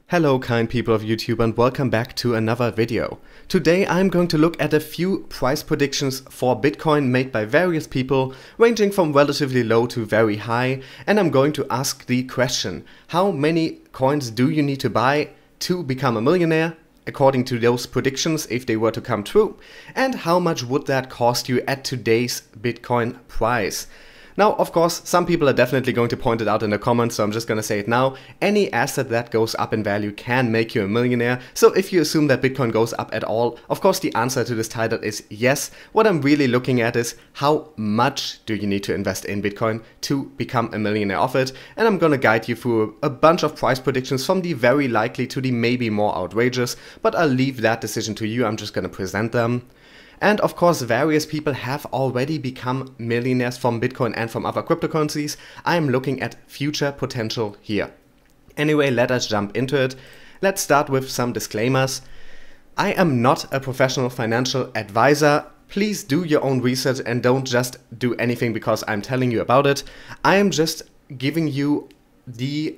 Hello kind people of YouTube and welcome back to another video. Today I'm going to look at a few price predictions for Bitcoin made by various people ranging from relatively low to very high, and I'm going to ask the question: how many coins do you need to buy to become a millionaire according to those predictions if they were to come true, and how much would that cost you at today's Bitcoin price? Now, of course, some people are definitely going to point it out in the comments, so I'm just going to say it now. Any asset that goes up in value can make you a millionaire. So if you assume that Bitcoin goes up at all, of course the answer to this title is yes. What I'm really looking at is how much do you need to invest in Bitcoin to become a millionaire of it. And I'm going to guide you through a bunch of price predictions from the very likely to the maybe more outrageous, but I'll leave that decision to you. I'm just going to present them. And of course, various people have already become millionaires from Bitcoin and from other cryptocurrencies. I am looking at future potential here. Anyway, let us jump into it. Let's start with some disclaimers. I am not a professional financial advisor. Please do your own research and don't just do anything because I'm telling you about it. I am just giving you the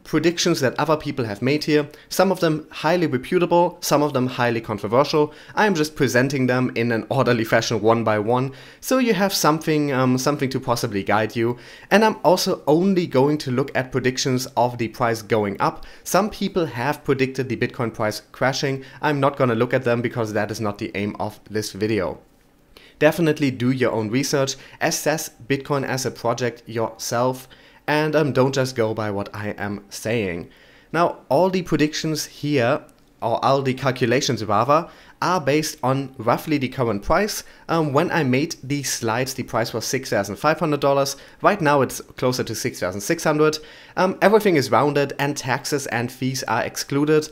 predictions that other people have made here, some of them highly reputable, some of them highly controversial. I am just presenting them in an orderly fashion one by one, so you have something to possibly guide you. And I'm also only going to look at predictions of the price going up. Some people have predicted the Bitcoin price crashing. I'm not going to look at them because that is not the aim of this video. Definitely do your own research, assess Bitcoin as a project yourself, and don't just go by what I am saying. Now, all the predictions here, or all the calculations rather, are based on roughly the current price. When I made these slides, the price was $6,500. Right now it's closer to $6,600. Everything is rounded and taxes and fees are excluded.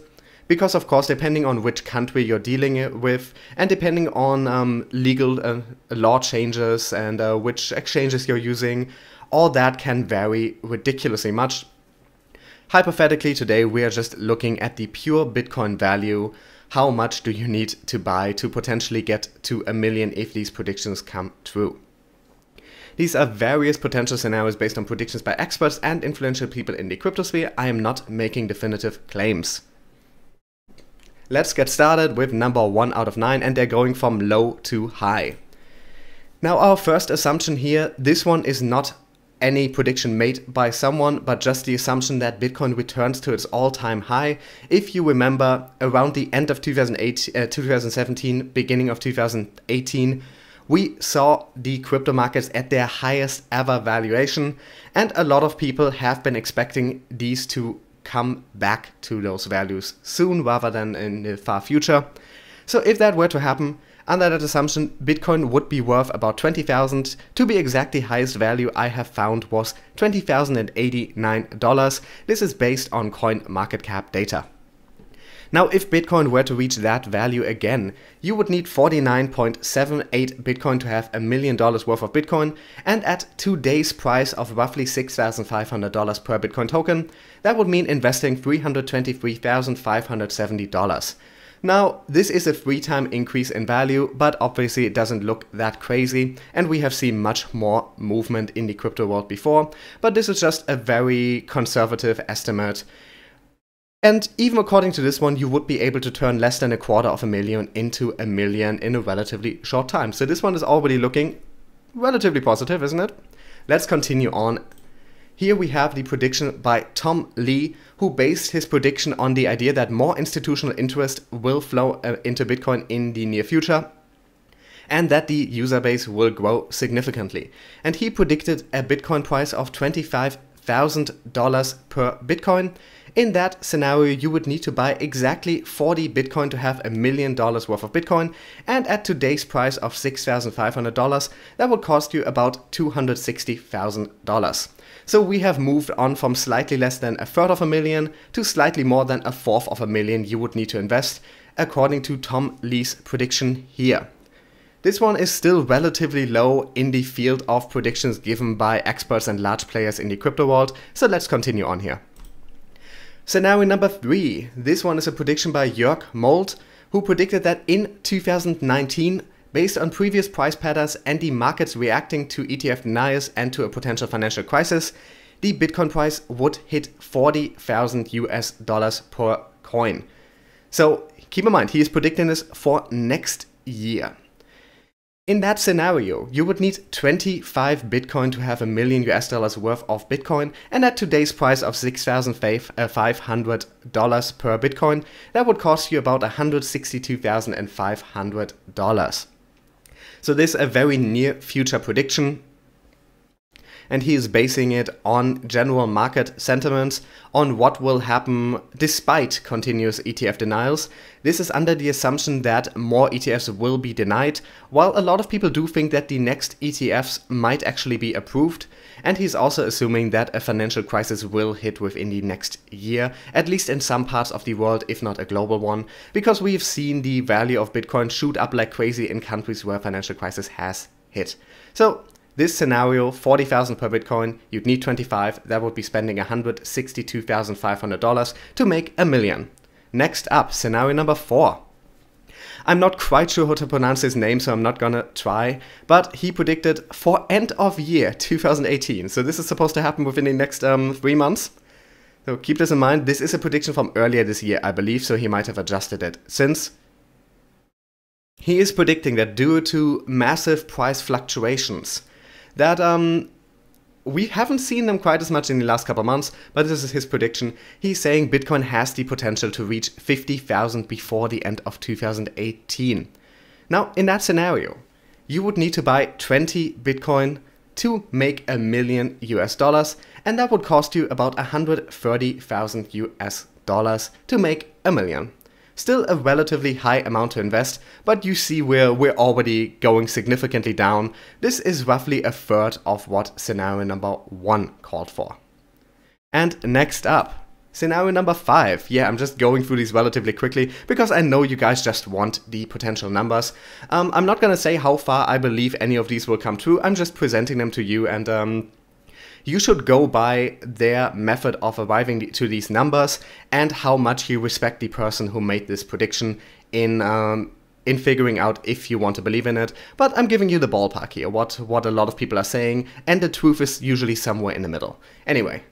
Because of course, depending on which country you're dealing with, and depending on legal law changes and which exchanges you're using, all that can vary ridiculously much. Hypothetically, today we are just looking at the pure Bitcoin value. How much do you need to buy to potentially get to a million if these predictions come true? These are various potential scenarios based on predictions by experts and influential people in the cryptosphere. I am not making definitive claims. Let's get started with number 1 out of 9, and they're going from low to high. Now, our first assumption here, this one is not any prediction made by someone, but just the assumption that Bitcoin returns to its all-time high. If you remember, around the end of 2017, beginning of 2018, we saw the crypto markets at their highest ever valuation, and a lot of people have been expecting these to come back to those values soon rather than in the far future. So if that were to happen, under that assumption, Bitcoin would be worth about 20,000. To be exact, the highest value I have found was $20,089. This is based on CoinMarketCap data. Now, if Bitcoin were to reach that value again, you would need 49.78 Bitcoin to have $1 million worth of Bitcoin, and at today's price of roughly $6,500 per Bitcoin token, that would mean investing $323,570. Now, this is a 3-time increase in value, but obviously it doesn't look that crazy, and we have seen much more movement in the crypto world before, but this is just a very conservative estimate. And even according to this one, you would be able to turn less than $250,000 into $1 million in a relatively short time. So this one is already looking relatively positive, isn't it? Let's continue on. Here we have the prediction by Tom Lee, who based his prediction on the idea that more institutional interest will flow into Bitcoin in the near future, and that the user base will grow significantly. And he predicted a Bitcoin price of $25,000 per Bitcoin. In that scenario, you would need to buy exactly 40 Bitcoin to have $1 million worth of Bitcoin, and at today's price of $6,500, that would cost you about $260,000. So we have moved on from slightly less than $250,000 to slightly more than $250,000 you would need to invest, according to Tom Lee's prediction here. This one is still relatively low in the field of predictions given by experts and large players in the crypto world, so let's continue on here. Scenario number 3. This one is a prediction by Jörg Molt, who predicted that in 2019, based on previous price patterns and the markets reacting to ETF deniers and to a potential financial crisis, the Bitcoin price would hit 40,000 US dollars per coin. So keep in mind, he is predicting this for next year. In that scenario, you would need 25 Bitcoin to have $1 million US worth of Bitcoin, and at today's price of $6,500 per Bitcoin, that would cost you about $162,500. So this is a very near future prediction, and he is basing it on general market sentiments on what will happen despite continuous ETF denials. This is under the assumption that more ETFs will be denied, while a lot of people do think that the next ETFs might actually be approved, and he's also assuming that a financial crisis will hit within the next year, at least in some parts of the world, if not a global one, because we've seen the value of Bitcoin shoot up like crazy in countries where a financial crisis has hit. So this scenario, 40,000 per Bitcoin, you'd need 25, that would be spending $162,500 to make $1 million. Next up, scenario number 4. I'm not quite sure how to pronounce his name, so I'm not gonna try, but he predicted for end of year 2018. So this is supposed to happen within the next 3 months. So keep this in mind, this is a prediction from earlier this year, I believe, so he might have adjusted it since. He is predicting that due to massive price fluctuations, that we haven't seen them quite as much in the last couple of months, but this is his prediction. He's saying Bitcoin has the potential to reach 50,000 before the end of 2018. Now, in that scenario, you would need to buy 20 Bitcoin to make $1 million US dollars, and that would cost you about 130,000 US dollars to make $1 million. Still a relatively high amount to invest, but you see we're already going significantly down. This is roughly a third of what scenario number 1 called for. And next up, scenario number 5. Yeah, I'm just going through these relatively quickly because I know you guys just want the potential numbers. I'm not gonna say how far I believe any of these will come true. I'm just presenting them to you, and you should go by their method of arriving to these numbers and how much you respect the person who made this prediction in figuring out if you want to believe in it. But I'm giving you the ballpark here, what a lot of people are saying, and the truth is usually somewhere in the middle. Anyway,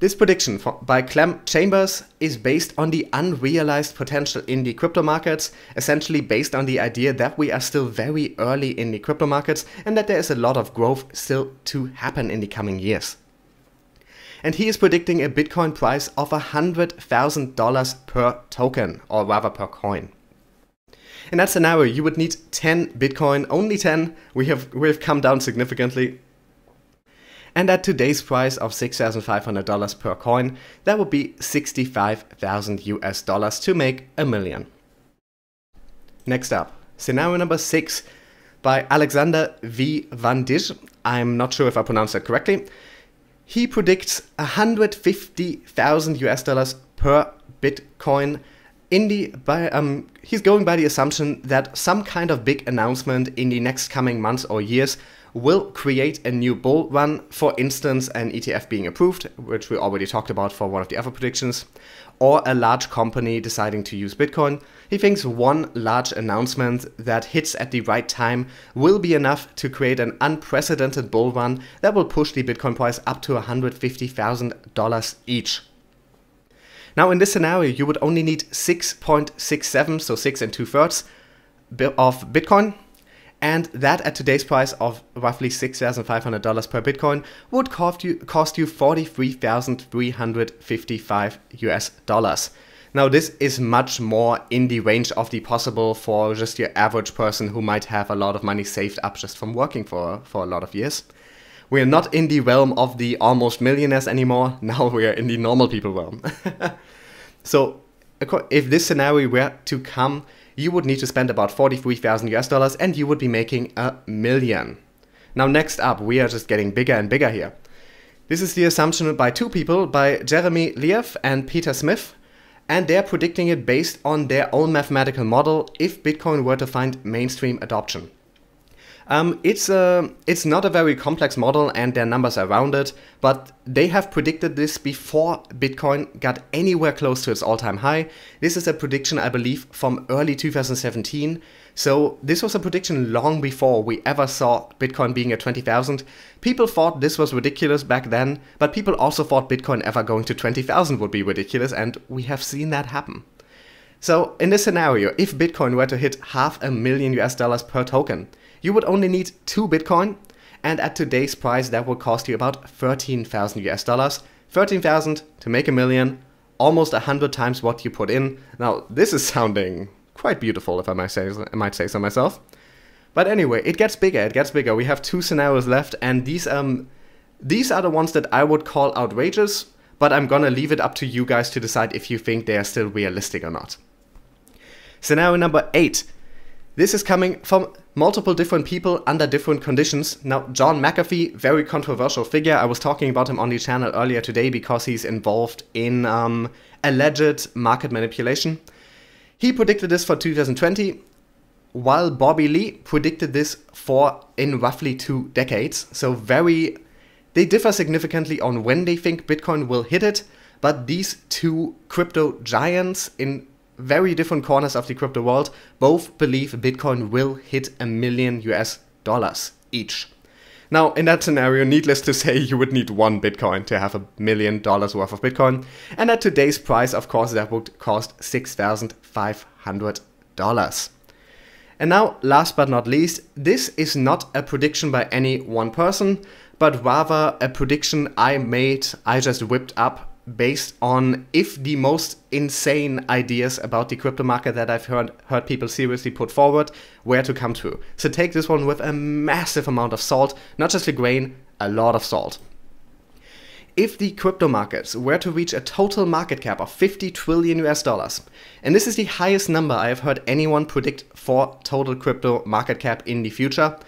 this prediction by Clem Chambers is based on the unrealized potential in the crypto markets, essentially based on the idea that we are still very early in the crypto markets and that there is a lot of growth still to happen in the coming years. And he is predicting a Bitcoin price of $100,000 per token, or rather per coin. In that scenario, you would need 10 Bitcoin, only 10. We've come down significantly. And at today's price of $6,500 per coin, that would be 65,000 US dollars to make $1 million. Next up, scenario number 6 by Alexander V. Van Dijk. I'm not sure if I pronounced that correctly. He predicts 150,000 US dollars per Bitcoin. He's going by the assumption that some kind of big announcement in the next coming months or years will create a new bull run, for instance an ETF being approved, which we already talked about for one of the other predictions, or a large company deciding to use Bitcoin. He thinks one large announcement that hits at the right time will be enough to create an unprecedented bull run that will push the Bitcoin price up to $150,000 each. Now in this scenario you would only need 6.67, so 6 2/3 of Bitcoin, and that at today's price of roughly $6,500 per Bitcoin would cost you 43,355 US dollars. Now this is much more in the range of the possible for just your average person who might have a lot of money saved up just from working for a lot of years. We are not in the realm of the almost millionaires anymore, now we are in the normal people realm. So if this scenario were to come, you would need to spend about 43,000 US dollars and you would be making $1 million. Now next up, we are just getting bigger and bigger here. This is the assumption by two people, by Jeremy Leaf and Peter Smith, and they're predicting it based on their own mathematical model if Bitcoin were to find mainstream adoption. It's not a very complex model and their numbers are rounded, but they have predicted this before Bitcoin got anywhere close to its all-time high. This is a prediction, I believe, from early 2017. So this was a prediction long before we ever saw Bitcoin being at 20,000. People thought this was ridiculous back then, but people also thought Bitcoin ever going to 20,000 would be ridiculous, and we have seen that happen. So in this scenario, if Bitcoin were to hit $500,000 per token, you would only need 2 Bitcoin, and at today's price that would cost you about $13,000. 13,000 to make $1 million, almost 100 times what you put in. Now this is sounding quite beautiful, if I might say so myself. But anyway, it gets bigger. We have 2 scenarios left, and these are the ones that I would call outrageous, but I'm gonna leave it up to you guys to decide if you think they are still realistic or not. Scenario number 8. This is coming from multiple different people under different conditions. Now, John McAfee, very controversial figure. I was talking about him on the channel earlier today because he's involved in alleged market manipulation. He predicted this for 2020, while Bobby Lee predicted this in roughly 2 decades. So they differ significantly on when they think Bitcoin will hit it, but these 2 crypto giants in very different corners of the crypto world both believe Bitcoin will hit $1 million each. Now, in that scenario, needless to say, you would need 1 Bitcoin to have $1 million worth of Bitcoin. And at today's price, of course, that would cost $6,500. And now, last but not least, this is not a prediction by any one person, but rather a prediction I just whipped up based on if the most insane ideas about the crypto market that I've heard people seriously put forward were to come true. So take this one with a massive amount of salt, not just a grain, a lot of salt. If the crypto markets were to reach a total market cap of $50 trillion, and this is the highest number I have heard anyone predict for total crypto market cap in the future,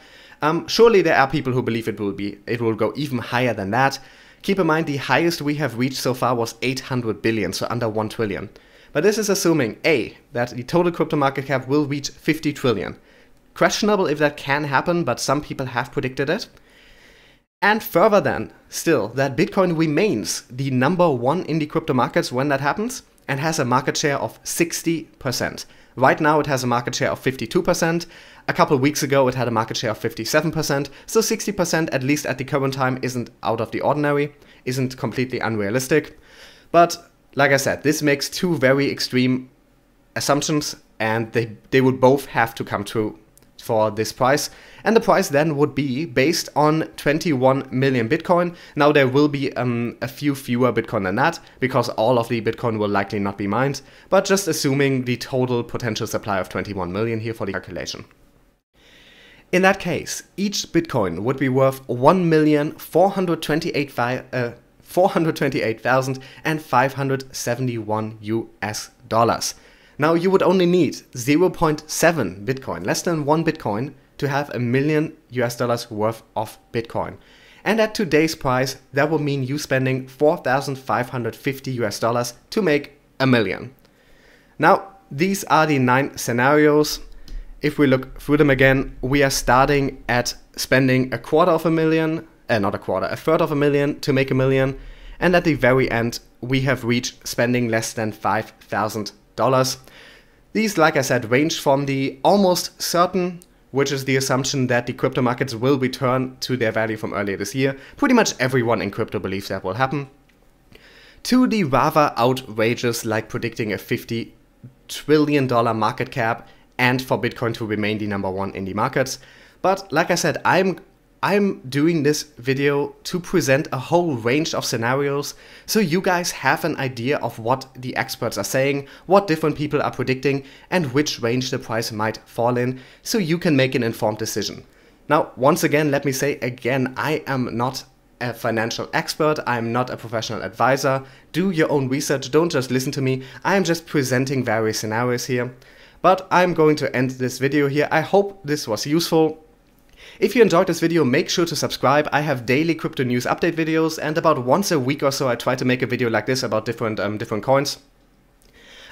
surely there are people who believe it will go even higher than that. Keep in mind, the highest we have reached so far was 800 billion, so under 1 trillion. But this is assuming, A, that the total crypto market cap will reach 50 trillion. Questionable if that can happen, but some people have predicted it. And further than, still, that Bitcoin remains the #1 in the crypto markets when that happens, and has a market share of 60%. Right now it has a market share of 52%. A couple of weeks ago it had a market share of 57%. So 60% at least at the current time isn't out of the ordinary, isn't completely unrealistic. But like I said, this makes 2 very extreme assumptions, and they would both have to come true for this price. And the price then would be based on 21 million Bitcoin. Now there will be a few fewer Bitcoin than that, because all of the Bitcoin will likely not be mined, but just assuming the total potential supply of 21 million here for the calculation. In that case, each Bitcoin would be worth 1,428,571 US. Now you would only need 0.7 Bitcoin, less than 1 Bitcoin, to have $1 million worth of Bitcoin. And at today's price, that would mean you spending $4,550 to make $1 million. Now, these are the 9 scenarios. If we look through them again, we are starting at spending a third of a million to make $1 million. And at the very end, we have reached spending less than $5,000. These, like I said, range from the almost certain, which is the assumption that the crypto markets will return to their value from earlier this year. Pretty much everyone in crypto believes that will happen. To the rather outrageous, like predicting a $50 trillion market cap and for Bitcoin to remain the #1 in the markets. But like I said, I'm doing this video to present a whole range of scenarios so you guys have an idea of what the experts are saying, what different people are predicting, and which range the price might fall in, so you can make an informed decision. Now, once again, let me say again, I am not a financial expert, I'm not a professional advisor. Do your own research, don't just listen to me. I am just presenting various scenarios here. But I'm going to end this video here. I hope this was useful. If you enjoyed this video, make sure to subscribe. I have daily crypto news update videos, and about once a week or so I try to make a video like this about different coins.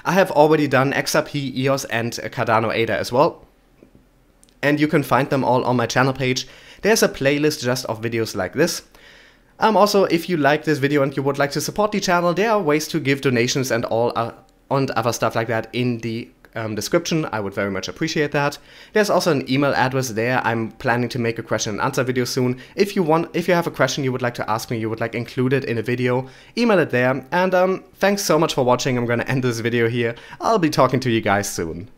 I have already done XRP, EOS and Cardano ADA as well. and you can find them all on my channel page. There's a playlist just of videos like this. Also, if you like this video and you would like to support the channel, there are ways to give donations and all and other stuff like that in the description. I would very much appreciate that. There's also an email address there. I'm planning to make a question and answer video soon. If you have a question you would like to ask me, you would like included in a video, email it there. And thanks so much for watching. I'm gonna end this video here. I'll be talking to you guys soon.